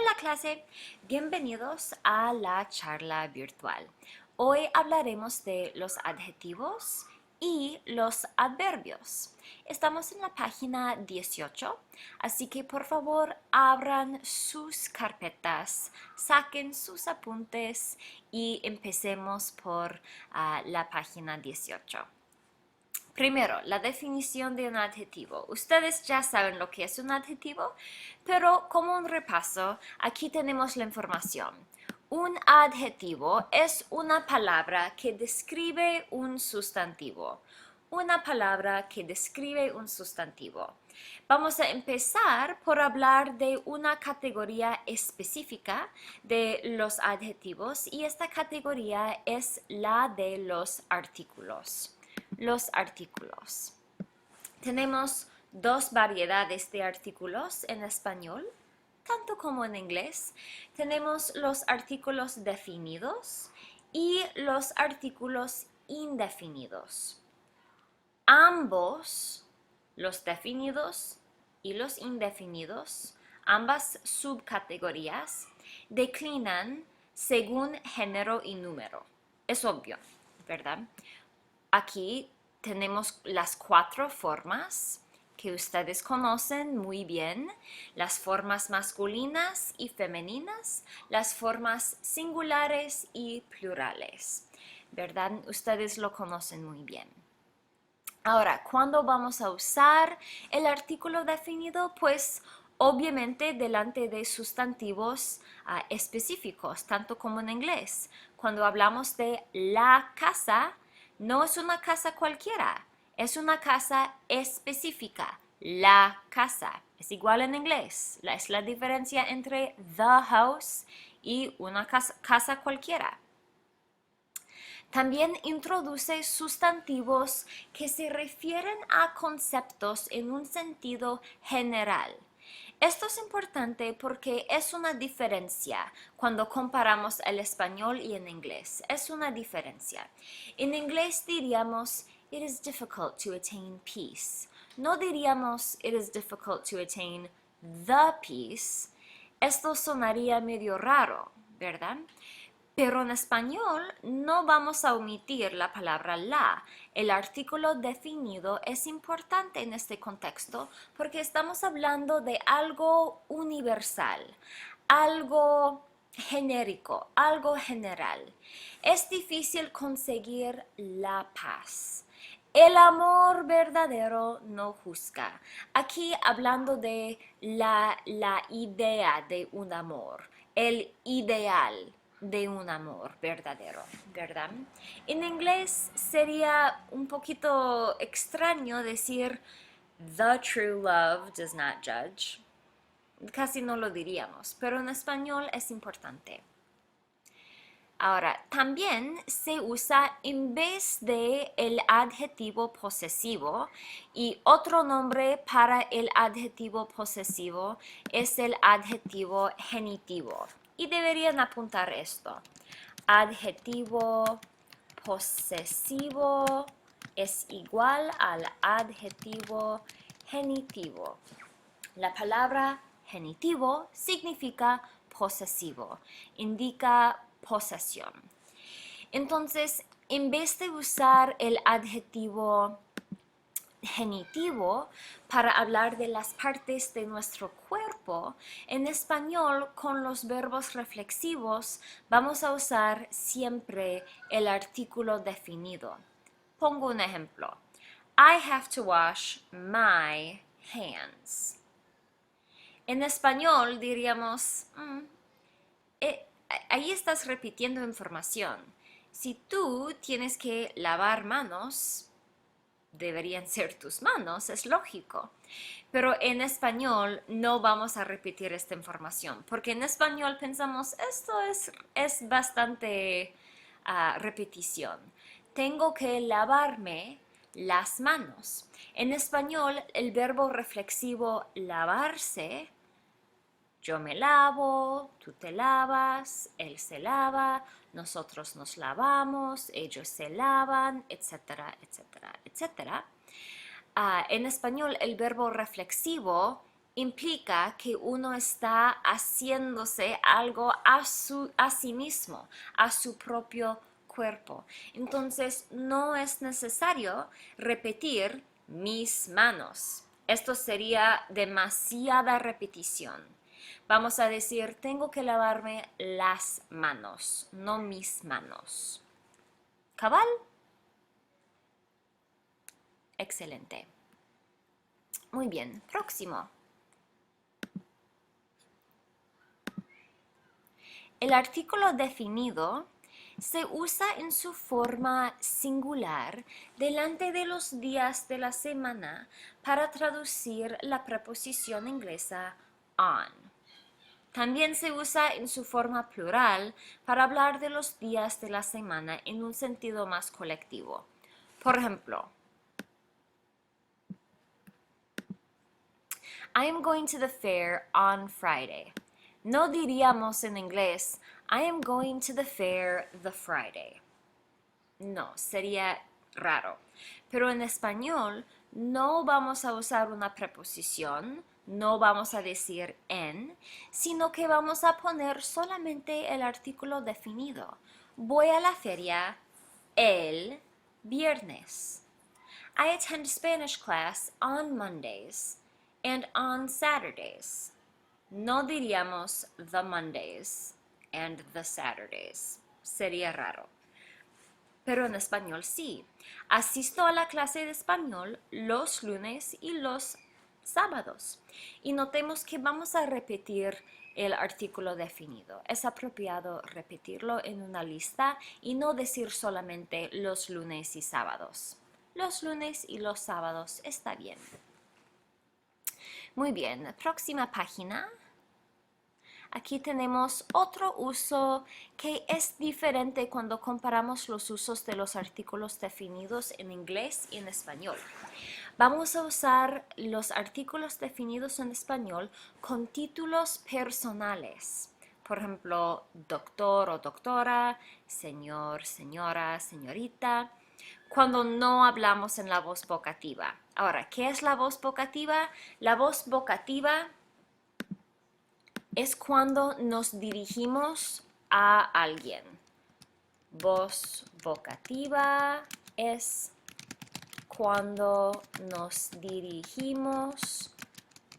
Hola clase, bienvenidos a la charla virtual. Hoy hablaremos de los adjetivos y los adverbios. Estamos en la página 18, así que por favor abran sus carpetas, saquen sus apuntes y empecemos por la página 18. Primero, la definición de un adjetivo. Ustedes ya saben lo que es un adjetivo, pero como un repaso, aquí tenemos la información. Un adjetivo es una palabra que describe un sustantivo. Una palabra que describe un sustantivo. Vamos a empezar por hablar de una categoría específica de los adjetivos y esta categoría es la de los artículos. Los artículos. Tenemos dos variedades de artículos en español, tanto como en inglés. Tenemos los artículos definidos y los artículos indefinidos. Ambos, los definidos y los indefinidos, ambas subcategorías, declinan según género y número. Es obvio, ¿verdad? Aquí tenemos las 4 formas que ustedes conocen muy bien, las formas masculinas y femeninas, las formas singulares y plurales, ¿verdad? Ustedes lo conocen muy bien. Ahora, ¿cuándo vamos a usar el artículo definido? Pues obviamente delante de sustantivos específicos, tanto como en inglés. Cuando hablamos de la casa, no es una casa cualquiera, es una casa específica, la casa. Es igual en inglés, es la diferencia entre the house y una casa cualquiera. También introduce sustantivos que se refieren a conceptos en un sentido general. Esto es importante porque es una diferencia cuando comparamos el español y el inglés. Es una diferencia. En inglés diríamos, it is difficult to attain peace. No diríamos, it is difficult to attain the peace. Esto sonaría medio raro, ¿verdad? Pero en español no vamos a omitir la palabra la. El artículo definido es importante en este contexto porque estamos hablando de algo universal, algo genérico, algo general. Es difícil conseguir la paz. El amor verdadero no juzga. Aquí hablando de la idea de un amor, el ideal de un amor verdadero, ¿verdad? En inglés sería un poquito extraño decir the true love does not judge. Casi no lo diríamos, pero en español es importante. Ahora, también se usa en vez de el adjetivo posesivo y otro nombre para el adjetivo posesivo es el adjetivo genitivo. Y deberían apuntar esto. Adjetivo posesivo es igual al adjetivo genitivo. La palabra genitivo significa posesivo, indica posesión. Entonces, en vez de usar el adjetivo genitivo para hablar de las partes de nuestro cuerpo, en español con los verbos reflexivos vamos a usar siempre el artículo definido. Pongo un ejemplo. I have to wash my hands. En español diríamos, ahí estás repitiendo información. Si tú tienes que lavar manos, deberían ser tus manos, es lógico. Pero en español no vamos a repetir esta información, porque en español pensamos, esto es bastante repetición. Tengo que lavarme las manos. En español, el verbo reflexivo lavarse, yo me lavo, tú te lavas, él se lava, nosotros nos lavamos, ellos se lavan, etcétera, etcétera, etcétera. En español, el verbo reflexivo implica que uno está haciéndose algo a sí mismo, a su propio cuerpo. Entonces no es necesario repetir mis manos. Esto sería demasiada repetición. Vamos a decir, tengo que lavarme las manos, no mis manos. ¿Cabal? Excelente. Muy bien, próximo. El artículo definido se usa en su forma singular delante de los días de la semana para traducir la preposición inglesa on. También se usa en su forma plural para hablar de los días de la semana en un sentido más colectivo. Por ejemplo, I am going to the fair on Friday. No diríamos en inglés, I am going to the fair the Friday. No, sería raro. Pero en español no vamos a usar una preposición, no vamos a decir en, sino que vamos a poner solamente el artículo definido. Voy a la feria el viernes. I attend Spanish class on Mondays and on Saturdays. No diríamos the Mondays and the Saturdays. Sería raro. Pero en español sí. Asisto a la clase de español los lunes y los sábados. Y notemos que vamos a repetir el artículo definido. Es apropiado repetirlo en una lista y no decir solamente los lunes y sábados. Los lunes y los sábados está bien. Muy bien, próxima página. Aquí tenemos otro uso que es diferente cuando comparamos los usos de los artículos definidos en inglés y en español. Vamos a usar los artículos definidos en español con títulos personales. Por ejemplo, doctor o doctora, señor, señora, señorita, cuando no hablamos en la voz vocativa. Ahora, ¿qué es la voz vocativa? La voz vocativa es cuando nos dirigimos a alguien. Voz vocativa es cuando nos dirigimos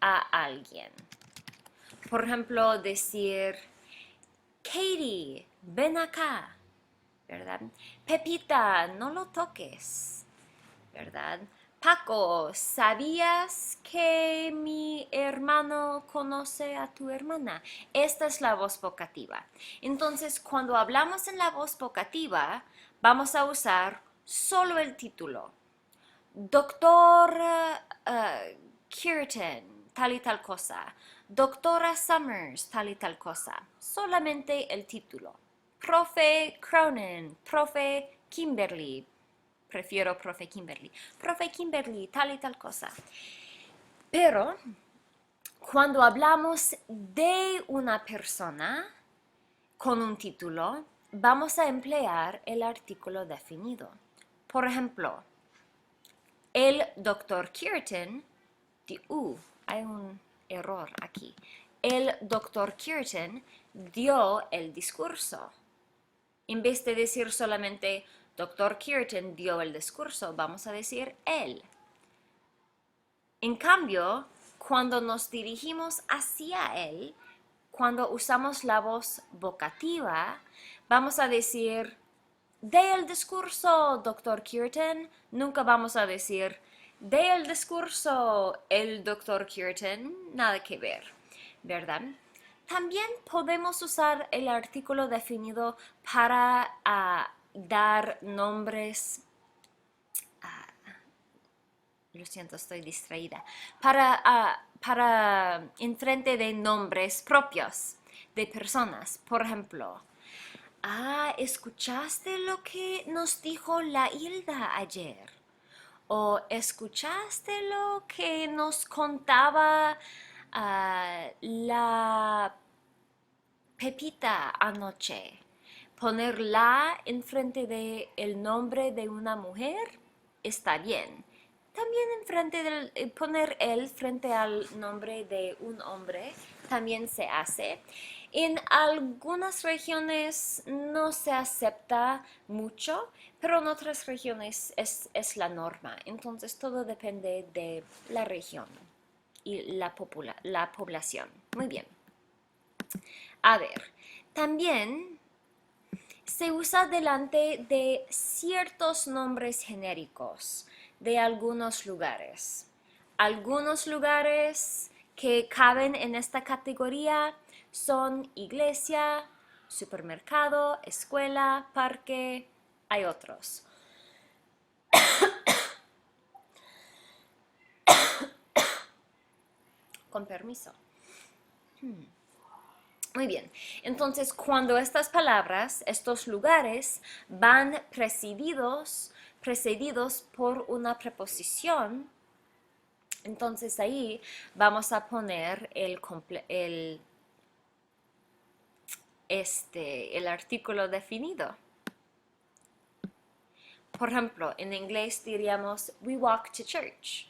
a alguien. Por ejemplo, decir, Katie, ven acá, ¿verdad? Pepita, no lo toques, ¿verdad? Paco, ¿sabías que mi hermano conoce a tu hermana? Esta es la voz vocativa. Entonces, cuando hablamos en la voz vocativa, vamos a usar solo el título. Doctor Kirtan, tal y tal cosa. Doctora Summers, tal y tal cosa. Solamente el título. Profe Cronin, profe Kimberly. Prefiero profe Kimberly. Profe Kimberly, tal y tal cosa. Pero cuando hablamos de una persona con un título, vamos a emplear el artículo definido. Por ejemplo, el doctor Kirtan, hay un error aquí. El doctor Kirtan dio el discurso. En vez de decir solamente Dr. Kirtan dio el discurso, vamos a decir él. En cambio, cuando nos dirigimos hacia él, cuando usamos la voz vocativa, vamos a decir, de el discurso, Dr. Kirtan. Nunca vamos a decir, de el discurso, el Dr. Kirtan. Nada que ver, ¿verdad? También podemos usar el artículo definido para dar nombres, lo siento, estoy distraída, para enfrente de nombres propios de personas. Por ejemplo, ¿escuchaste lo que nos dijo la Hilda ayer? ¿O escuchaste lo que nos contaba la Pepita anoche? Poner la enfrente de el nombre de una mujer está bien, También poner el frente al nombre de un hombre también se hace. En algunas regiones no se acepta mucho, pero en otras regiones es la norma. Entonces todo depende de la región y la población. Muy bien. A ver, también se usa delante de ciertos nombres genéricos de algunos lugares. Algunos lugares que caben en esta categoría son iglesia, supermercado, escuela, parque, hay otros. Con permiso. Muy bien, entonces cuando estas palabras, estos lugares van precedidos por una preposición, entonces ahí vamos a poner el artículo definido. Por ejemplo, en inglés diríamos we walk to church.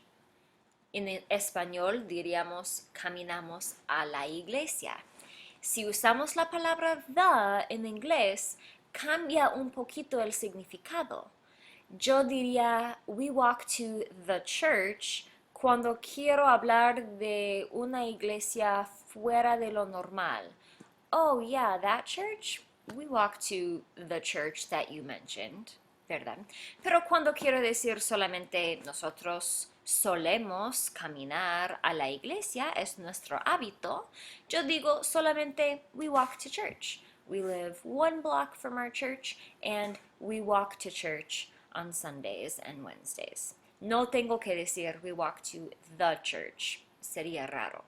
En español diríamos caminamos a la iglesia. Si usamos la palabra the en inglés, cambia un poquito el significado. Yo diría we walk to the church cuando quiero hablar de una iglesia fuera de lo normal. Oh, yeah, that church? We walk to the church that you mentioned, ¿verdad? Pero cuando quiero decir solamente nosotros solemos caminar a la iglesia, es nuestro hábito, yo digo solamente we walk to church. We live 1 block from our church and we walk to church on Sundays and Wednesdays. No tengo que decir we walk to the church. Sería raro.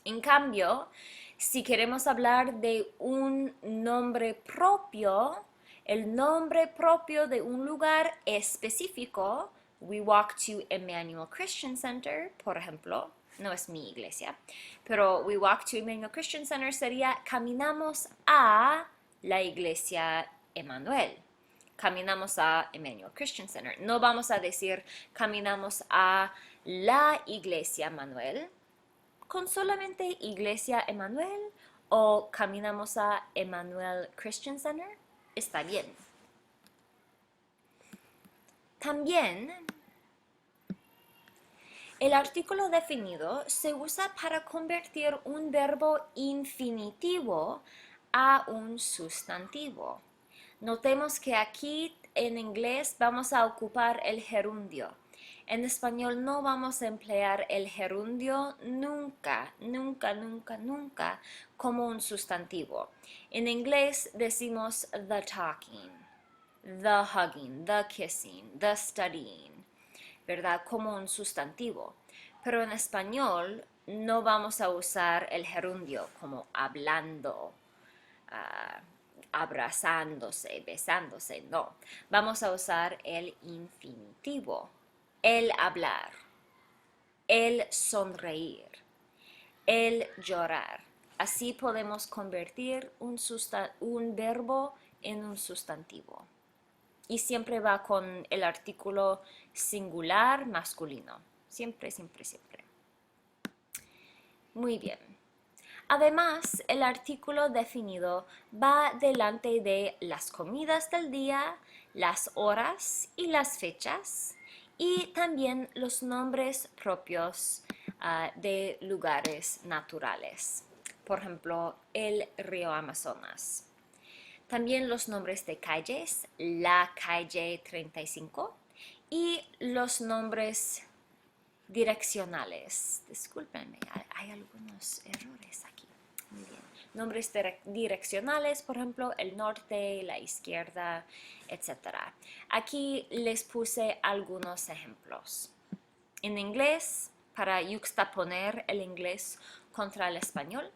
En cambio, si queremos hablar de un nombre propio, el nombre propio de un lugar específico, we walk to Emmanuel Christian Center, por ejemplo, no es mi iglesia, pero we walk to Emmanuel Christian Center sería caminamos a la iglesia Emmanuel. Caminamos a Emmanuel Christian Center. No vamos a decir caminamos a la iglesia Manuel, con solamente Iglesia Emmanuel o caminamos a Emmanuel Christian Center, está bien. También, el artículo definido se usa para convertir un verbo infinitivo a un sustantivo. Notemos que aquí en inglés vamos a ocupar el gerundio. En español no vamos a emplear el gerundio nunca, nunca, nunca, nunca como un sustantivo. En inglés decimos the talking, the hugging, the kissing, the studying, ¿verdad? Como un sustantivo. Pero en español no vamos a usar el gerundio como hablando, abrazándose, besándose, no. Vamos a usar el infinitivo. El hablar, el sonreír, el llorar. Así podemos convertir un verbo en un sustantivo. Y siempre va con el artículo singular masculino. Siempre, siempre, siempre. Muy bien. Además, el artículo definido va delante de las comidas del día, las horas y las fechas, y también los nombres propios de lugares naturales. Por ejemplo, el río Amazonas. También los nombres de calles, la calle 35, y los nombres direccionales. Discúlpenme, hay algunos errores aquí. Muy bien. Nombres direccionales, por ejemplo, el norte, la izquierda, etc. Aquí les puse algunos ejemplos. En inglés, para yuxtaponer el inglés contra el español,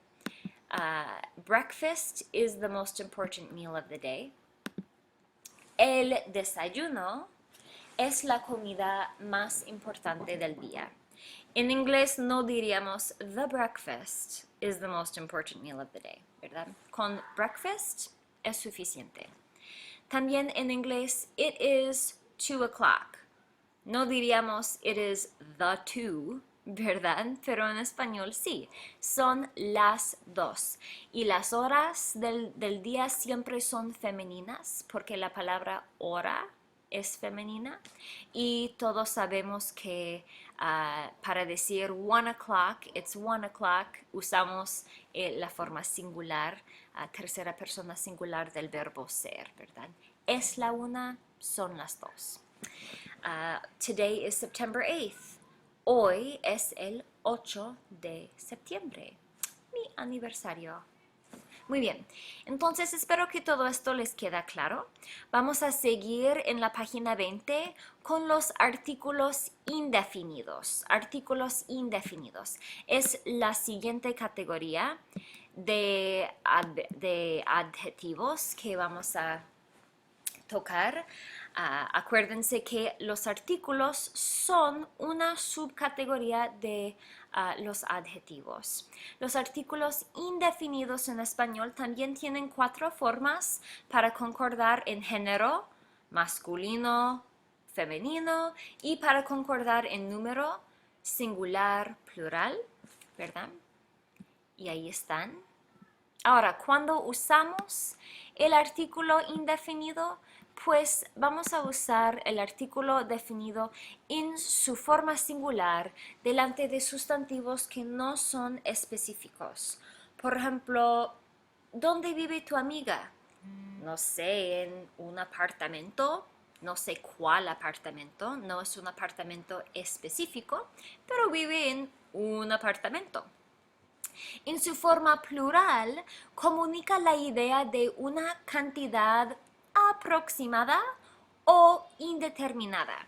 breakfast is the most important meal of the day. El desayuno es la comida más importante del día. En inglés no diríamos the breakfast is the most important meal of the day, ¿verdad? Con breakfast es suficiente. También en inglés it is 2 o'clock, No diríamos it is the two, ¿verdad? Pero en español sí, son las dos. Y las horas del día siempre son femeninas porque la palabra hora es femenina. Y todos sabemos que para decir 1 o'clock, it's 1 o'clock, usamos la forma singular, tercera persona singular del verbo ser, ¿verdad? Es la una, son las dos. Today is September 8th. Hoy es el 8 de septiembre, mi aniversario. Muy bien, entonces espero que todo esto les queda claro. Vamos a seguir en la página 20 con los artículos indefinidos. Artículos indefinidos es la siguiente categoría de adjetivos que vamos a tocar. Acuérdense que los artículos son una subcategoría de los adjetivos. Los artículos indefinidos en español también tienen 4 formas para concordar en género, masculino, femenino, y para concordar en número, singular, plural, ¿verdad? Y ahí están. Ahora, cuando usamos el artículo indefinido, pues vamos a usar el artículo definido en su forma singular delante de sustantivos que no son específicos. Por ejemplo, ¿dónde vive tu amiga? No sé, en un apartamento. No sé cuál apartamento, no es un apartamento específico, pero vive en un apartamento. En su forma plural, comunica la idea de una cantidad aproximada o indeterminada.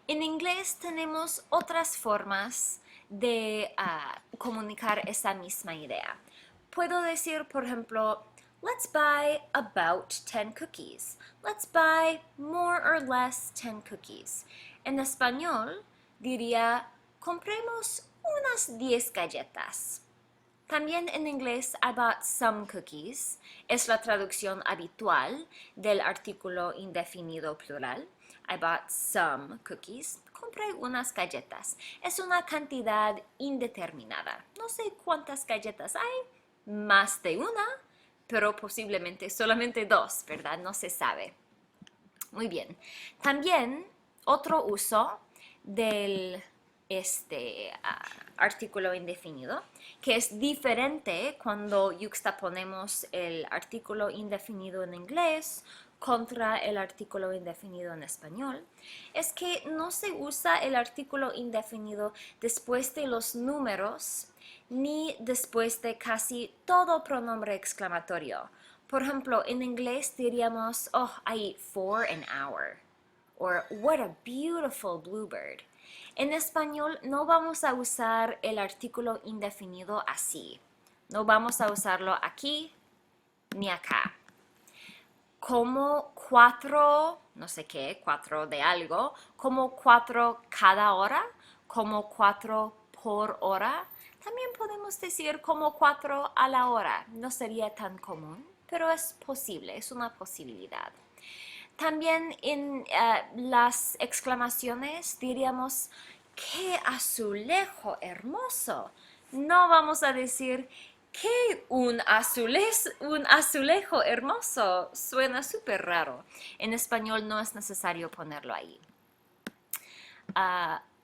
En inglés tenemos otras formas de comunicar esa misma idea. Puedo decir, por ejemplo, let's buy about 10 cookies. Let's buy more or less 10 cookies. En español diría, compremos unas 10 galletas. También en inglés, I bought some cookies es la traducción habitual del artículo indefinido plural. I bought some cookies. Compré unas galletas. Es una cantidad indeterminada. No sé cuántas galletas hay, más de una, pero posiblemente solamente 2, ¿verdad? No se sabe. Muy bien. También otro uso del artículo indefinido, que es diferente cuando yuxtaponemos el artículo indefinido en inglés contra el artículo indefinido en español, es que no se usa el artículo indefinido después de los números ni después de casi todo pronombre exclamatorio. Por ejemplo, en inglés diríamos, oh, I eat 4 an hour. Or, what a beautiful bluebird. En español no vamos a usar el artículo indefinido así. No vamos a usarlo aquí ni acá. Como 4, no sé qué, 4 de algo, como 4 cada hora, como 4 por hora. También podemos decir como 4 a la hora. No sería tan común, pero es posible, es una posibilidad. También en las exclamaciones diríamos, ¡qué azulejo hermoso! No vamos a decir, ¡qué un azulejo hermoso! Suena súper raro. En español no es necesario ponerlo ahí.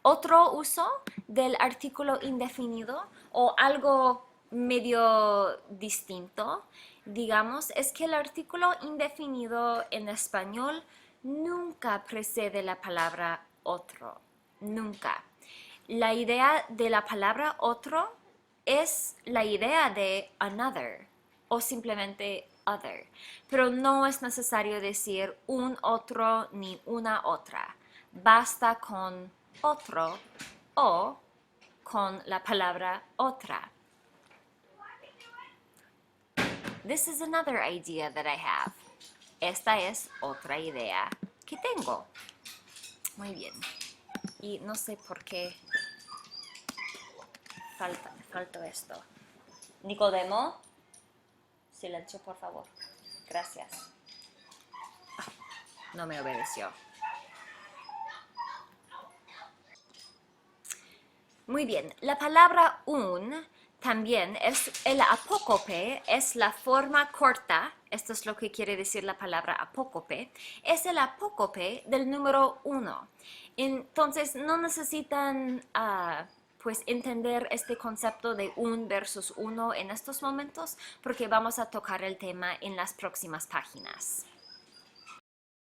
Otro uso del artículo indefinido o algo medio distinto, digamos, es que el artículo indefinido en español nunca precede la palabra otro, nunca. La idea de la palabra otro es la idea de another o simplemente other, pero no es necesario decir un otro ni una otra. Basta con otro o con la palabra otra. This is another idea that I have. Esta es otra idea que tengo. Muy bien. Y no sé por qué falta esto. Nicodemo, silencio, por favor. Gracias. No me obedeció. Muy bien, la palabra un también es el apócope, es la forma corta, esto es lo que quiere decir la palabra apócope, es el apócope del número uno. Entonces no necesitan pues entender este concepto de un versus uno en estos momentos porque vamos a tocar el tema en las próximas páginas.